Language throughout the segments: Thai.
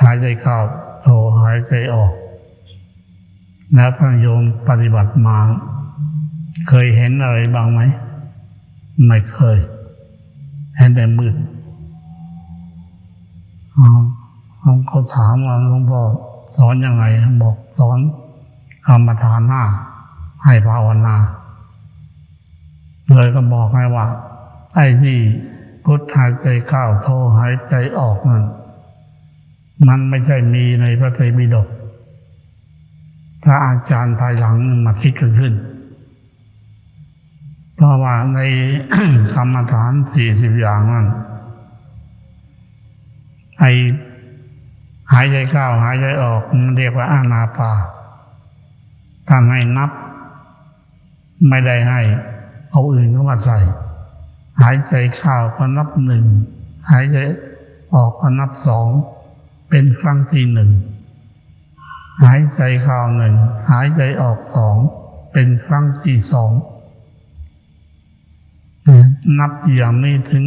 ายใจเข้าโทหายใจออกแล้วท่านโยมปฏิบัติมาเคยเห็นอะไรบ้างไหมไม่เคยเห็นแต่มืดเขาถามว่าหลวงพ่อสอนยังไงบอกสอนกรรมฐานห้าให้ภาวนาเลยก็บอกให้ว่าไอ้ที่พุทธหายใจเข้าโทหายใจออกนั่นมันไม่ใช่มีในพระไตรปิฎกพระอาจารย์ภายหลังมาคิดกันขึ้นเพราะว่าใน กรรมฐาน40อย่างนั้นไอ้หายใจเข้าหายใจออกมันเรียกว่าอานาปาท่านให้นับไม่ได้ให้เอาอื่นเข้ามาใส่หายใจเข้าก็นับหนึ่งหายใจออกก็นับสองเป็นครั้งที่หนึ่งหายใจเข้าหนึ่งหายใจออกสองเป็นครั้งที่สองนับอย่างนี้ถึง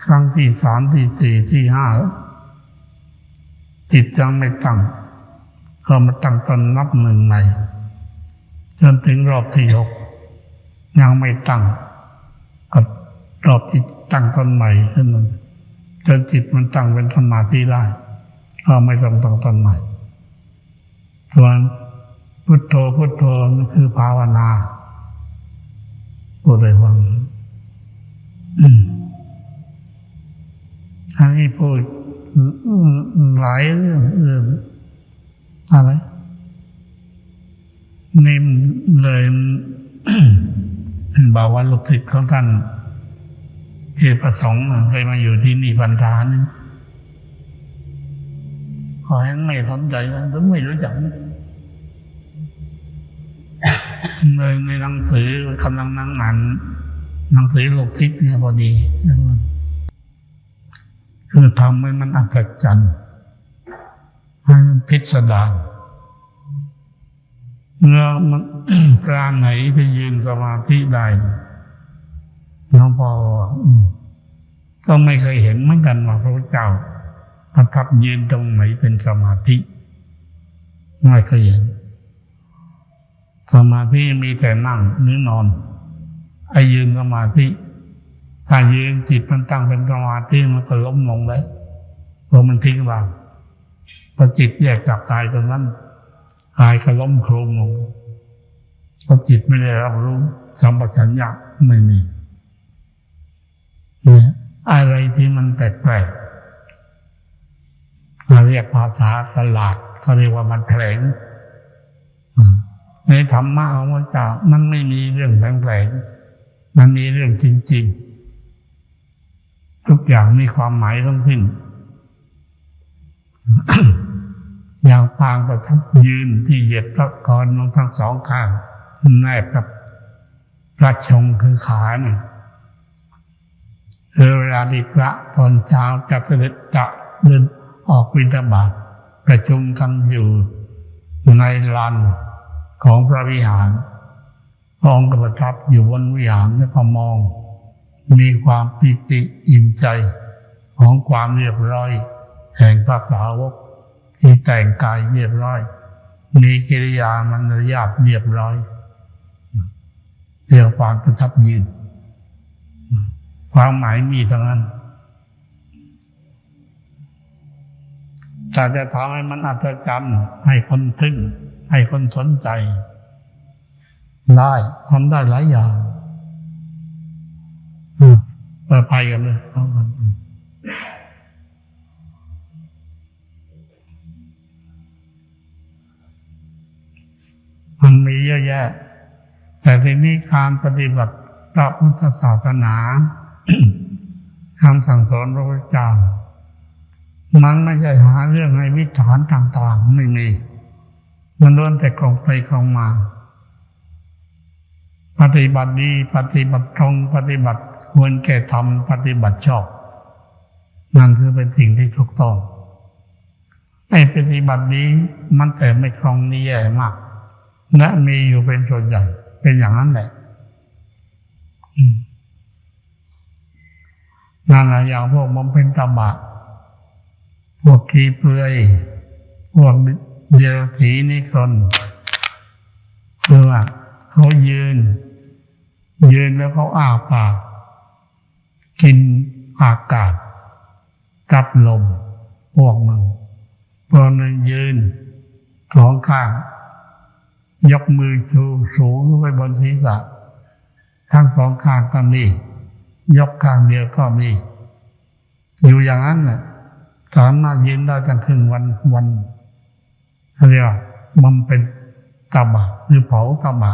ครั้งที่สามที่สี่ที่ห้าจิตยังไม่ตั้งก็มาตั้งตอนนับหนึ่งใหม่จนถึงรอบที่6ยังไม่ตั้งก็รอบที่ตั้งต้นใหม่ขึ้นมาจนจิตมันตั้งเป็นสมาธิได้ก็ไม่ต้องตั้งต้นใหม่ส่วนพุทโธพุทโธนั่นคือภาวนาพูดเลยว่าอันนี้พูดหลายเรื่องอะไรนี่เลย บอกว่าลูกศิษย์ของท่านที่ประสงค์เคยมาอยู่ที่นี่พรรษานึงขอให้ไม่สนใจนะหรือไม่รู้จักเลยในหนังสือกำลังนั่งอ่านหนังสือลูกศิษย์เนี่ยพอดีคือทำให้มันอัศจรรย์ให้มันพิสดารเมื่อมัน ปราณไหนที่ยืนสมาธิได้หลวงพ่อก็ไม่เคยเห็นเหมือนกันว่าพระพุทธเจ้าประทับยืนตรงไหนเป็นสมาธิไม่เคยเห็นสมาธิมีแต่นั่งหรือนอนไอ้ยืนสมาธิถ้ายืนจิตมันตั้งเป็นสมาธิมันก็ล้มลงแล้วพอมันทิ้งวางพอจิตแยกจากกายตรงนั้นกายก็ล้มโครมลงเพราะจิตไม่ได้รับรู้สัมปชัญญะไม่มีเนี่ยอะไรที่มันแปลกๆเราเรียกภาษาตลาดเขาเรียกว่ามันแผลงในธรรมะของพระเจ้ามันไม่มีเรื่องแผลงๆมันมีเรื่องจริงๆทุกอย่างมีความหมายทั้งสิ้น อย่างปางประทับยืนที่เหยียดพระกรลงทั้งสองข้างแนบกับพระชงคือขาเนี่ยเวลาที่พระตอนเช้าจะเสด็จจะเดินออกบิณฑบาตประชุมกันอยู่ในลานของพระวิหารพระองค์ก็ประทับอยู่บนวิหารแล้วก็มองมีความปิติอิ่มใจของความเรียบร้อยแห่งพระสาวกที่แต่งกายเรียบร้อยมีกิริยามารยาทเรียบร้อยเรียกความประทับยืนความหมายมีทั้งนั้นแต่จะทำให้มันอัศจรรย์ให้คนทึ่งให้คนสนใจได้ทำได้หลายอย่างไปกันเลยเอากันมันมีเยอะแยะแต่ทีนี้การปฏิบัติพระพุทธศาสนา คำสั่งสอนพระพุทธเจ้ามันไม่ใช่หาเรื่องให้วิถานต่างๆไม่มีมันล้วนแต่กลงไปกลงมาปฏิบัติดีปฏิบัติตรงปฏิบัติควรแก่ธรรมปฏิบัติชอบนั่นคือเป็นสิ่งที่ถูกต้องไอ้ปฏิบัติดีมันแต่ไม่คล่องนี่แย่มากและมีอยู่เป็นส่วนใหญ่เป็นอย่างนั้นแหละนั่นแหละอย่างพวกบำเพ็ญตบะ พวกขี้เปลือยพวกเดรัจฉีนิครนคือว่าเขายืนแล้วเขาอ้าปากกินอากาศรับลมพวกมึงพวกนึงยืนสองข้างยกมือชูสูงขึ้นไปบนศีรษะทั้งสองข้างก็มียกข้างเดียวก็มีอยู่อย่างนั้นน่ะสามารถยืนได้ตั้งครึ่งวันเรียกว่าบำเพ็ญตบะหรือเผาตบะ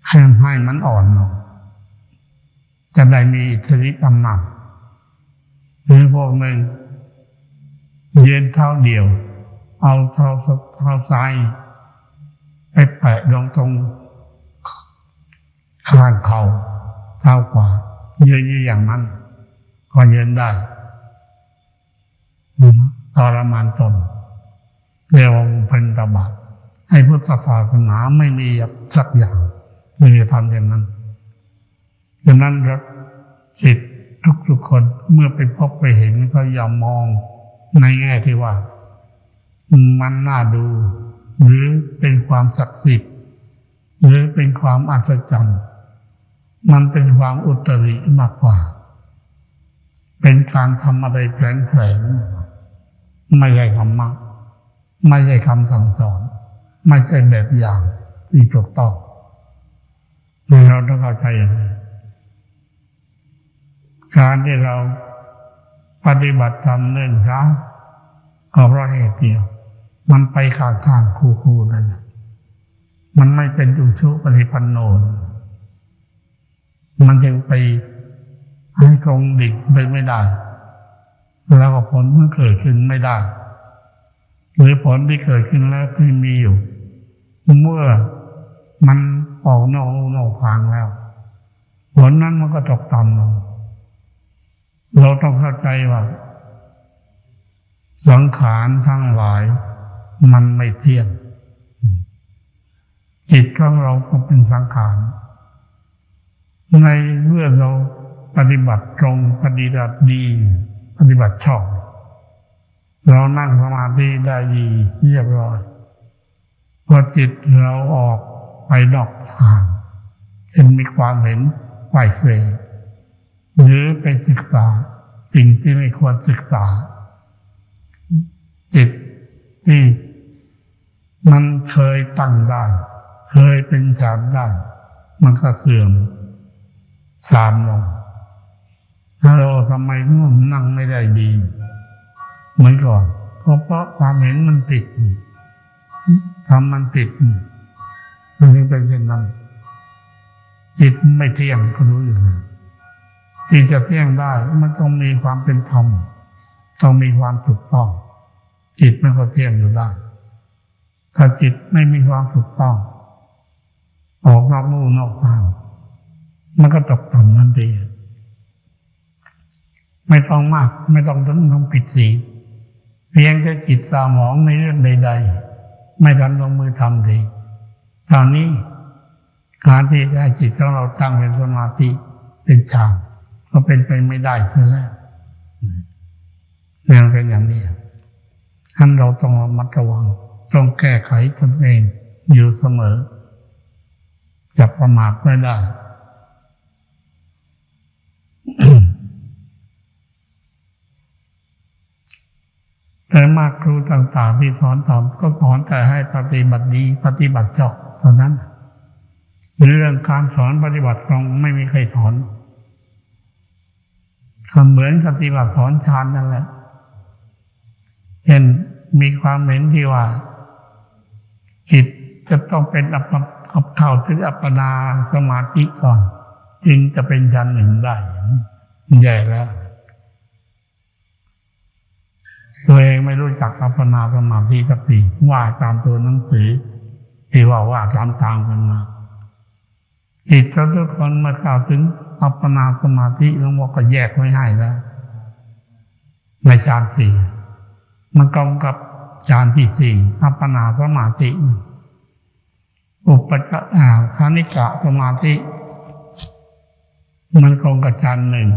ให้มันอ่อนลงจะได้มีอิทธิฤทธิ์อำนาจหรือพวกหนึ่งยืนเท้าเดียวเอาเท้าซ้ายไปแปะลงตรงข้างเข่าเท้าขวายืนอยู่อย่างนั้นก็ยืนได้ทรมานตนเรียกว่าเป็นตบะให้พุทธศาสนาไม่มีสักอย่างไม่ได้ทำอย่างนั้นดังนั้นจิตทุกคนเมื่อไปพบไปเห็นก็อย่ามองในแง่ที่ว่ามันน่าดูหรือเป็นความศักดิ์สิทธิ์หรือเป็นความอัศจรรย์มันเป็นความอุตริมากกว่าเป็นการทำอะไรแผลงไม่ใช่ธรรมะไม่ใช่คำสั่งสอนไม่ใช่แบบอย่างที่ถูกต้องเราต้องเข้าใจอย่างนี้การที่เราปฏิบัติธรรมเนื่องช้าก็เพราะเหตุเดียวมันไปข้างๆคู่ๆนั่นแหละมันไม่เป็นอุชุปฏิปันโนมันจึงไปให้ตรงดิ่งไปไม่ได้แล้วก็ผลมันเกิดขึ้นไม่ได้หรือผลที่เกิดขึ้นแล้วที่มีอยู่เมื่อมันออกนอกทางแล้วผลนั้นมันก็ตกต่ำลงเราต้องเข้าใจว่าสังขารทั้งหลายมันไม่เที่ยงจิตของเราก็เป็นสังขารในเมื่อเราปฏิบัติตรงปฏิบัติดีปฏิบัติชอบเรานั่งสมาธิได้ดีเรียบร้อยพอจิตเราออกไปนอกทางจึงมีความเห็นไขว่เขวหรือไปศึกษาสิ่งที่ไม่ควรศึกษาจิตที่มันเคยตั้งได้เคยเป็นฌานได้มันก็เสื่อมทรามลงถ้าเราทำไมนั่งไม่ได้ดีเหมือนก่อนเพราะความเห็นมันผิดทำมันผิดมันจึงเป็นเช่นนั้นจิตไม่เที่ยงก็รู้อยู่จิตจะเที่ยงได้มันต้องมีความเป็นธรรมต้องมีความถูกต้องจิตมันก็เที่ยงอยู่ได้ถ้าจิตไม่มีความถูกต้องออกนอกลู่นอกทางมันก็ตกต่ำทันทีไม่ต้องมากไม่ต้องผิดศีลเพียงแค่จิตเศร้าหมองในเรื่องใดๆไม่ทันลงมือทำทีตอนนี้การที่จะให้จิตของเราตั้งเป็นสมาธิเป็นฌานก็เป็นไปไม่ได้เสียแล้วเรื่องเป็นอย่างนี้ท่านเราต้องระมัดระวังต้องแก้ไขตนเองอยู่เสมออย่าประมาทไม่ได้ แต่มากครูต่างๆที่สอนก็สอนแต่ให้ปฏิบัติดีปฏิบัติชอบเท่านั้นเรื่องการสอนปฏิบัติตรงไม่มีใครสอนเหมือนปฏิบัติสอนฌานนั่นแหละเห็นมีความเห็นที่ว่าจิตจะต้องเป็นเข้าถึงอัปปนาสมาธิก่อนจึงจะเป็นฌานหนึ่งได้ใหญ่แล้วตัวเองไม่รู้จักอัปปนาสมาธิสักทีว่าตามตัวหนังสือที่ว่าตามกันมาจิตทุกคนมาเข้าถึงอัปปนาสมาธิหลวงพ่อก็แยกไว้ให้แล้วในฌานสี่มันตรงกับฌานที่สี่อัปปนาสมาธิอุปจารคณิกะสมาธิมันตรงกับฌานหนึ่ง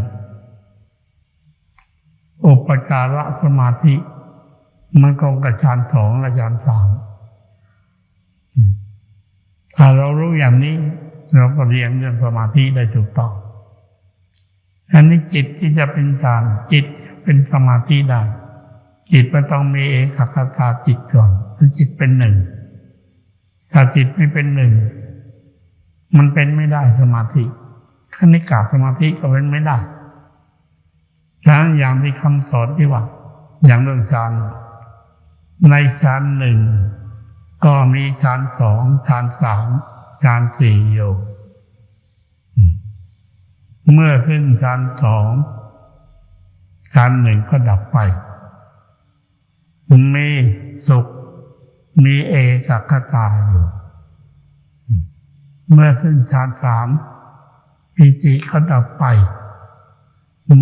อุปจารสมาธิมันตรงกับฌานสองและฌานสามถ้าเรารู้อย่างนี้เราก็เรียนเรื่องสมาธิได้ถูกต้องอันนี้จิตที่จะเป็นฌานจิตเป็นสมาธิได้จิตมันต้องมีเอกคตาจิตก่อนจิตเป็นหนึ่งถ้าจิตไม่เป็นหนึ่งมันเป็นไม่ได้สมาธิคณิกาสมาธิก็เป็นไม่ได้ฉะนั้นอย่างที่คำสอนที่ว่าอย่างเรื่องฌานในฌานหนึ่งก็มีฌานสองฌานสามฌานสี่อยู่เมื่อขึ้นฌานสองฌานหนึ่งก็ดับไปมีสุขมีเอกคตาอยู่เมื่อขึ้นฌานสามปิติก็ดับไป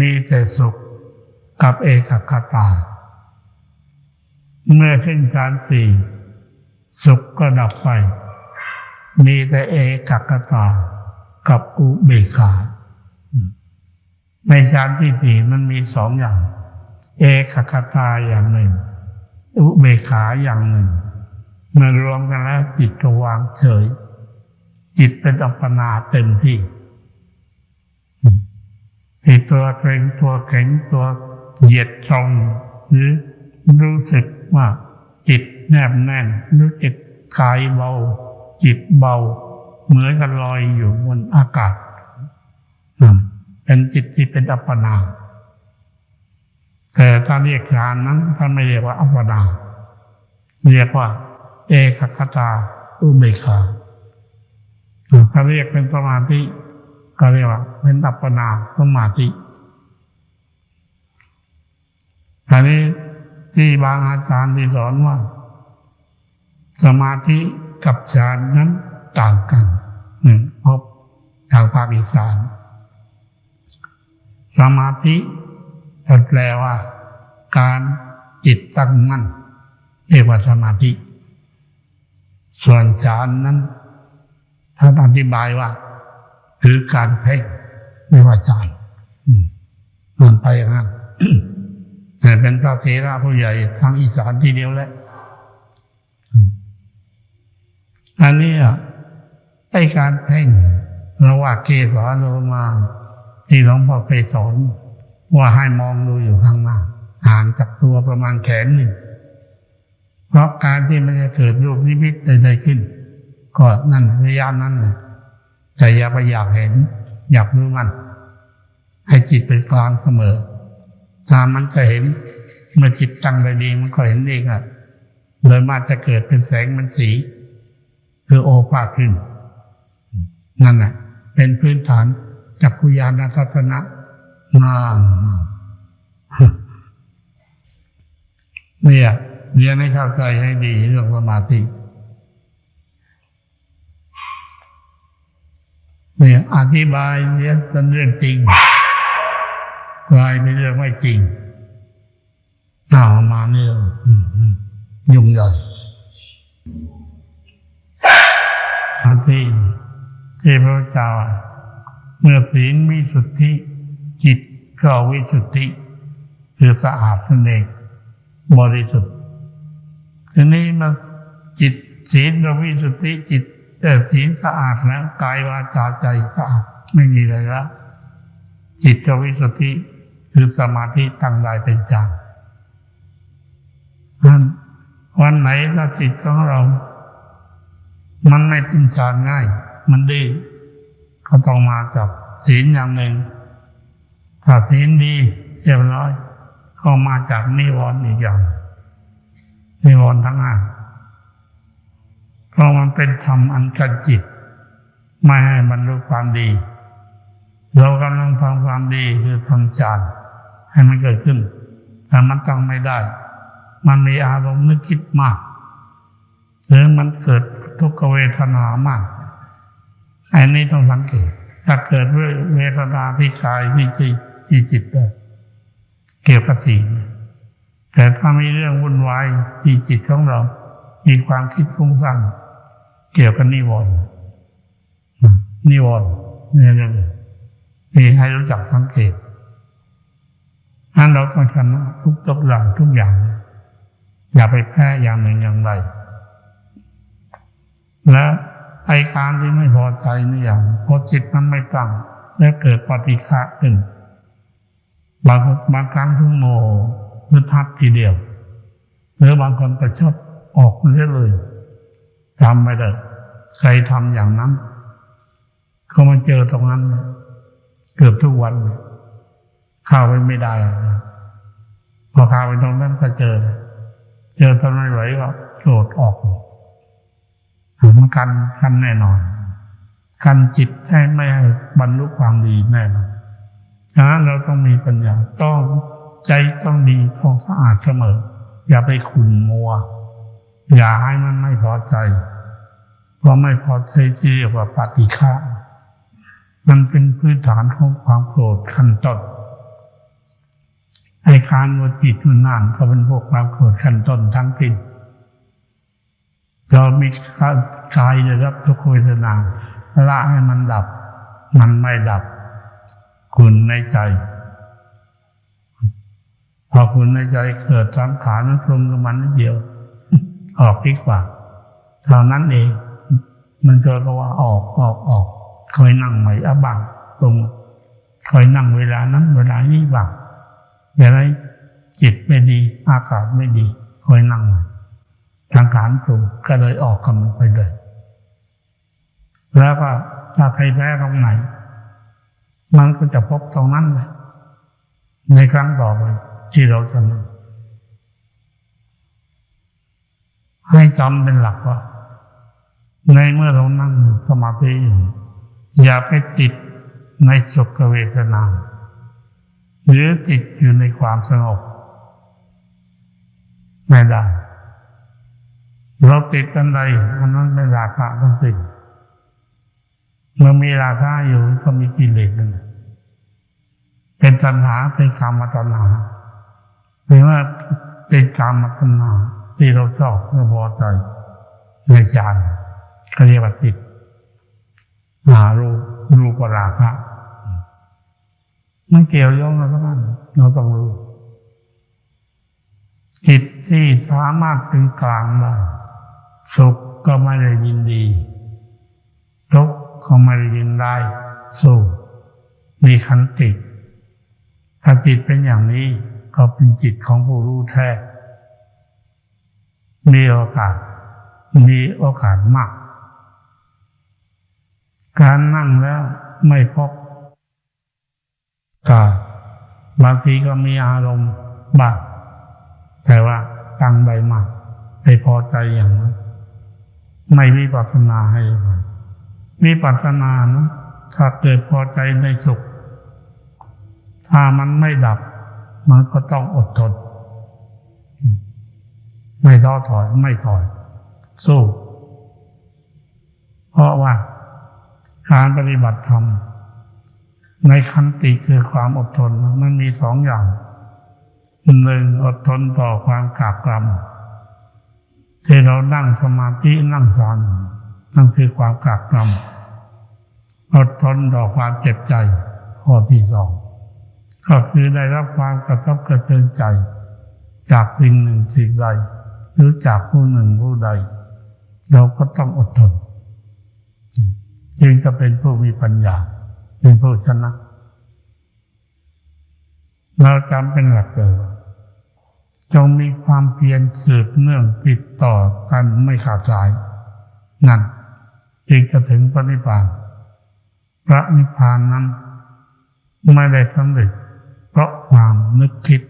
มีแต่สุขกับเอกคตาเมื่อขึ้นฌานสี่สุขก็ดับไปมีแต่เอกคตากับอุเบกขาในฌานที่สี่มันมีสองอย่างเอกคตาอย่างหนึ่งอุเบกขาอย่างหนึ่งเมื่อรวมกันแล้วจิตก็วางเฉยจิตเป็นอัปปนาเต็มที่ที่ตัวเกร็งตัวแข็งตัวเหยียดตรงหรือรู้สึกว่าจิตแนบแน่นรู้จิตกายเบาจิตเบาเหมือนกับลอยอยู่บนอากาศเป็นจิตที่เป็นอัปปนาแต่ถ้าเรียกฌานนั้นท่านไม่เรียกว่าอัปปนาเรียกว่าเอกคตาอุเบกขาถ้าเรียกเป็นสมาธิก็เรียกว่าเป็นอัปปนาสมาธิอันนี้ที่บางอาจารย์ที่สอนว่าสมาธิกับฌานนั้นต่างกันพบทางภาคอีสานสมาธิแปลว่าการจิตตั้งมั่นเรียกว่าสมาธิส่วนฌานนั้นท่านอธิบายว่าคือการเพ่งเรียกว่าฌานมันไปอย่างนั้น แต่เป็นพระเถระผู้ใหญ่ทางอีสานทีเดียวแหละอันนี้ไอ้การเพ่งเราว่าเกสรโลมาที่หลวงพ่อเคยสอนว่าให้มองดูอยู่ข้างหน้าห่างจากตัวประมาณแขนหนึ่งเพราะการที่มันจะเกิดรูปนิมิตใดๆขึ้นก็นั่นระยะนั้นแหละแต่อย่าไปอยากเห็นอยากรู้มันให้จิตเป็นกลางเสมอถ้ามันจะเห็นเมื่อจิตตั้งได้ดีมันก็เห็นเองโดยมากจะเกิดเป็นแสงเป็นสีคือโอภาสขึ้นนั่นแหละเป็นพื้นฐานจักขุญาณทัศนะเนี่ยเรียนให้เข้าใจให้ดีเรื่องสมาธิเนี่ยอธิบายเนี่ยเป็นเรื่องจริงกลายเป็นเรื่องไม่จริงมาเนี่ยยุ่งใหญ่ที่พระเจ้าเมื่อศีลวิสุทธิจิตก็วิสุทธิคือสะอาดนั่นเองบริสุทธิ์ทีนี้มาจิตศีลก็วิสุทธิจิตแต่ศีลสะอาดแล้วกายวาจาใจสะอาดไม่มีอะไรแล้วจิตก็วิสุทธิคือสมาธิตั้งได้เป็นฌานวันไหนถ้าจิตของเรามันไม่เป็นฌานง่ายมันดื้อก็ต้องมาจากศีลอย่างหนึ่งถ้าศีลดีเรียบร้อยก็มาจากนิวรณ์อีกอย่างนิวรณ์ทั้งห้าเพราะมันเป็นธรรมอันกันจิตไม่ให้บรรลุความดีเรากำลังทำความดีคือทำฌานให้มันเกิดขึ้นแต่มันตั้งไม่ได้มันมีอารมณ์นึกคิดมากหรือมันเกิดทุกขเวทนามากอันนี้ต้องสังเกตถ้าเกิดเวทนาที่กายที่จิตเกี่ยวกับศีลแต่ถ้ามีเรื่องวุ่นวายที่จิตของเรามีความคิดฟุ้งซ่านเกี่ยวกับนิวรณ์นี่เรื่องนี้ให้รู้จักสังเกต นั้นเราต้องชนะทุกอย่างทุกอย่างอย่าไปแพ้อย่างหนึ่งอย่างใดและไอการที่ไม่พอใจนี่อย่างพอจิตมันไม่ตั้งแล้วเกิดปฏิฆะขึ้นบางครั้งถึงโมโหหรือทับทีเดียวหรือบางคนประชดออกเรื่อยเลยทำไม่ได้ใครทำอย่างนั้นเขามาเจอตรงนั้นเกือบทุกวันเข้าไปไม่ได้พอเข้าไปตรงนั้นก็เจอทนไม่ไหวก็โกรธออกมันกันแน่นอนกันจิตให้ไม่ให้บรรลุความดีแน่นอนฉะนั้นเราต้องมีปัญญาต้องใจต้องดีต้องสะอาดเสมออย่าไปขุ่นมัวอย่าให้มันไม่พอใจเพราะไม่พอใจที่เรียกว่าปฏิฆะมันเป็นพื้นฐานของความโกรธขั้นต้นไอ้การวจิตวิญญาณก็เป็นพวกความโกรธขั้นต้นทั้งสิ้นเรามีกายได้รับทุกขเวทนาละให้มันดับมันไม่ดับขุ่นในใจพอขุ่นในใจเกิดสังขารมันปรุงกับมันนิดเดียวออกดีกว่าเท่านั้นเองมันจะก็ว่าออกคอยนั่งใหม่บ้างตรงคอยนั่งเวลานั้นเวลานี้บ้างเวลาจิตไม่ดีอากาศไม่ดีคอยนั่งใหม่สังขารปรุงก็เลยออกกับมันไปเลยแล้วก็ถ้าใครแพ้ตรงไหนมันก็จะพบตรงนั้นเลยในครั้งต่อไปที่เราจะนั่งให้จำเป็นหลักว่าในเมื่อเรานั่งสมาธิอยู่อย่าไปติดในสุขเวทนาหรือติดอยู่ในความสงบไม่ได้เราติดกันใดอันนั้นเป็นราคะทั้งสิ้นเมื่อมีราคะอยู่ก็มีกิเลสนั่นเป็นตัณหาเป็นกามตัณหาหรือว่าเป็นกามตัณหาที่เราชอบเราพอใจในฌานเขาเรียกว่าติดรูปราคะมันเกี่ยวโยงกันทั้งนั้นเราต้องรู้จิตที่สามารถเป็นกลางได้สุขก็ไม่ได้ยินดีทุกข์ก็ไม่ได้ยินได้สู้มีขันติถ้าจิตเป็นอย่างนี้ก็เป็นจิตของผู้รู้แท้มีโอกาสมากการนั่งแล้วไม่พบบางทีก็มีอารมณ์บ้างแต่ว่าตั้งใดมากไม่พอใจอย่างนั้นไม่วิปัสสนาให้มันวิปัสสนานะถ้าเกิดพอใจในสุขถ้ามันไม่ดับมันก็ต้องอดทนไม่ท้อถอยไม่ถอยสู้เพราะว่าการปฏิบัติธรรมในขันติคือความอดทนมันมีสองอย่างหนึ่งอดทนต่อความกราบกรำที่เรานั่งสมาธินั่งฌานนั่นคือความกราบกรำอดทนต่อความเจ็บใจข้อที่สองก็คือได้รับความกระทบกระเทือนใจจากสิ่งหนึ่งสิ่งใดหรือจากผู้หนึ่งผู้ใดเราก็ต้องอดทนจึงจะเป็นผู้มีปัญญาเป็นผู้ชนะเราจำเป็นหลักเลยจงมีความเพียรสืบเนื่องติดต่อกันไม่ขาดสายนั่นจึงจะถึงพระนิพพานพระนิพพานนั้นไม่ได้สำเร็จเพราะความนึกคิด